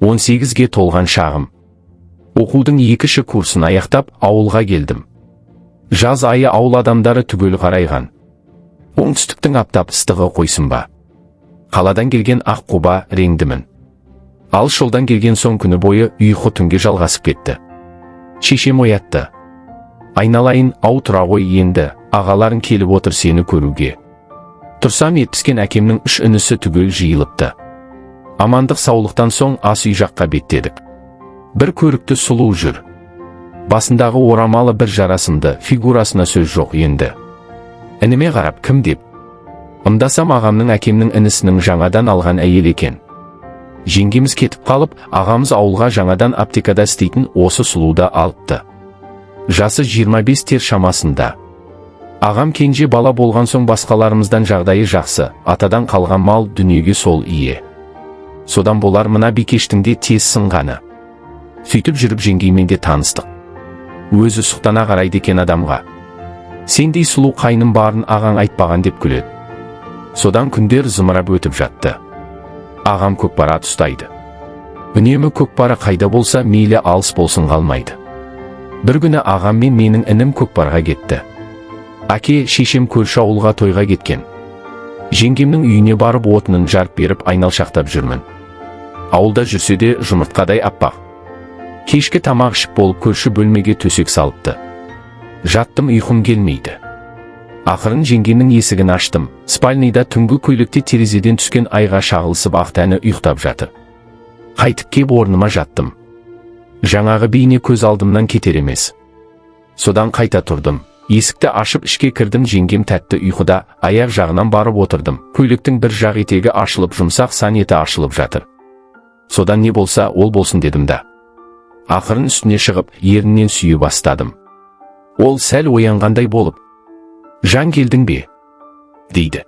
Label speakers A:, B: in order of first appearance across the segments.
A: 18-ге толған шағым. Оқудың 2-ші курсын аяқтап, ауылға келдім. Жаз айы ауыл адамдары түгел қарайған. Оңтүстіктің аптап ыстығы қойсын ба. Қаладан келген ақ құба реңдімін. Ал жолдан келген соң күні бойы ұйқы түнге жалғасып кетті. Шешем оятты. Айналайын, ау тұра ғой енді, ағаларың келіп отыр сені көруге. Тұрсам етпіскен әкемнің 3 інісі түгел жиылыпты. Амандық саулықтан соң ас үй жаққа беттедік. Бір көрікті сұлу жүр. Басындағы орамалы бір жарасымды, фигурасына сөз жоқ енді. Ініме қарап кім деп. Ымдасам ағамның әкемнің інісінің жаңадан алған әйел екен. Жеңгеміз кетіп қалып, ағамыз ауылға жаңадан аптекада істейтін осы сұлуда алыпты. Жасы 25 тер шамасында. Ағам кенже бала болған соң басқаларымыздан жағдайы жақсы, атадан қалған мал дүниеге сол ие. Содан болар мына бикештің де тез сынғаны. Сөйтіп жүріп жеңгеймен де таныстық. Өзі сұқтана қарайды екен адамға. Сендей сұлу қайным барын ағаң айтпаған деп күледі. Содан күндер зымырап өтіп жатты. Ағам көкпара ұстайды. Үнемі көкпара қайда болса мейлі алыс болсын қалмайды. Бір күні ағам мен менің інім көкпарға кетті. Әке, шешем көрші ауылға тойға кеткен. Жеңгемнің үйіне барып отынын жарып беріп айналшақтап жүрмін. Ауылда жүрсе де жұмыртқадай аппақ. Кешкі тамақ ішіп болып көрші бөлмеге төсек салыпты. Жаттым, ұйқым келмейді. Ақырын жеңгемнің есігін аштым. Спальныйда түнгі көйлекте терезеден түскен айға шағылысып ақ тәні ұйықтап жатыр. Қайтып кеп орныма жаттым. Жаңағы бейне көз алдымнан кетер емес. Содан қайта тұрдым. Есікті ашып ішке кірдім. Жеңгем тәтті ұйқыда, аяқ жағынан барып отырдым. Көйлектің бір жақ етегі ашылып, жұмсақ сан еті ашылып жатыр. Содан не болса, ол болсын дедім да. Ақырын үстіне шығып, еріннен сүйе бастадым. Ол сәл оянғандай болып, «Жан келдің бе?» дейді.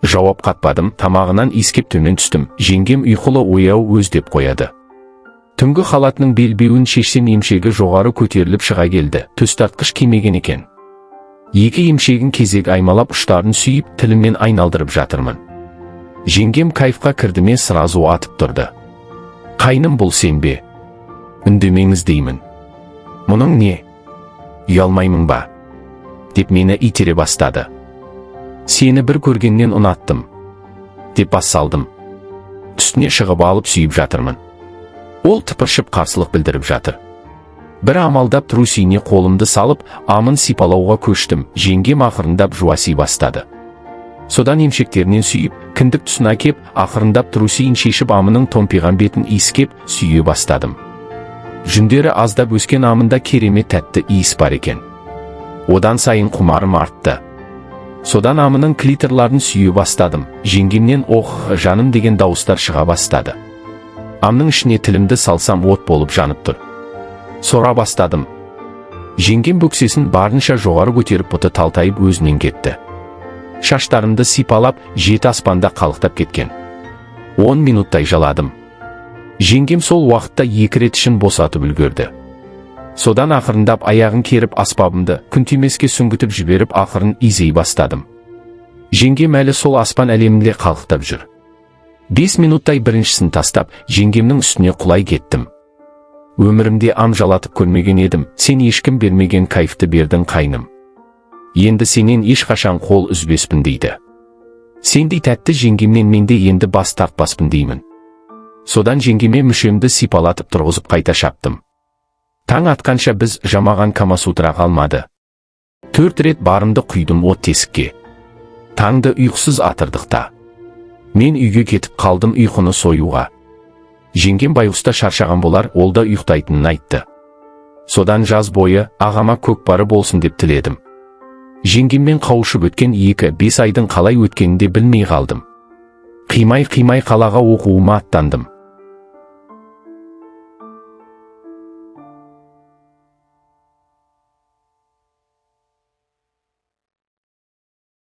A: Жауап қатпадым, тамағынан иіскеп төмен түстім. Жеңгем ұйқылы ояу өз деп қояды. Түнгі халатының белбеуін шешсем емшегі жоғары көтеріліп шыға келді. Төстартқыш кимеген екен. Екі емшегін кезек аймалап ұштарын сүйіп, тіліммен айналдырып жатырмын. Жеңгем кайфқа кірдіме сразу атып тұрды. «Қайным бұл сен бе? Үндемеңіз деймін. Мұның не? Ұялмаймын ба?» деп мені итере бастады. «Сені бір көргеннен ұнаттым» деп бас салдым. Үстіне шығып алып сүйіп жатырмын. Ол тыпыршып қарсылық білдіріп жатыр. Бір амалдап трусине қолымды салып, амын сипалауға көштім. Жеңгем ақырындап жуаси бастады. Содан емшектерінен сүйіп, кіндік тұсына кеп, ақырындап трусиін шешіп амының томпиған бетін иіскеп, сүйе бастадым. Жүндері аздап өскен амында керемет тәтті иіс бар екен. Одан сайын құмарым артты. Содан амының клиторларын сүйе бастадым. Жеңгемнен «Ох, жаным» деген дауыстар шыға бастады. Амның ішіне тілімді салсам от болып жанып тұр. Сора бастадым. Жеңгем бөксесін барынша жоғары көтеріп бұты талтайып өзінен кетті. Шаштарымды сипалап, жеті аспанда қалықтап кеткен. 10 минуттай жаладым. Жеңгем сол уақытта 2 рет ішін босатып үлгерді. Содан ақырындап аяғын керіп аспабымды күнтимеске сүңгітіп жіберіп ақырын изей бастадым. Жеңгем әлі сол аспан әлемінде қалықтап жүр. 5 минуттай біріншісін тастап, жеңгемнің үстіне құлай кеттім. Өмірімде ам жалатып көрмеген едім. Сен ешкім бермеген кайфты бердің қайным. Енді сенен ешқашан қол үзбеспін дейді. Сендей тәтті жеңгемнен менде енді бас тартпаспын деймін. Содан жеңгеме мүшемді сипалатып тұрғызып қайта шаптым. Таң атқанша біз жамаған Камасутра қалмады. 4 рет барымды құйдым от тесікке. Таңды ұйқысыз атырдықта. Мен үйге кетіп қалдым ұйқыны союға. Жеңгем байғұста шаршаған болар, ол да ұйықтайтынын айтты. Содан жаз бойы ағама көкпары болсын деп тіледім. Жеңгеммен қауышып өткен 2-5 айдың қалай өткенін де білмей қалдым. Қимай қалаға оқуыма аттандым.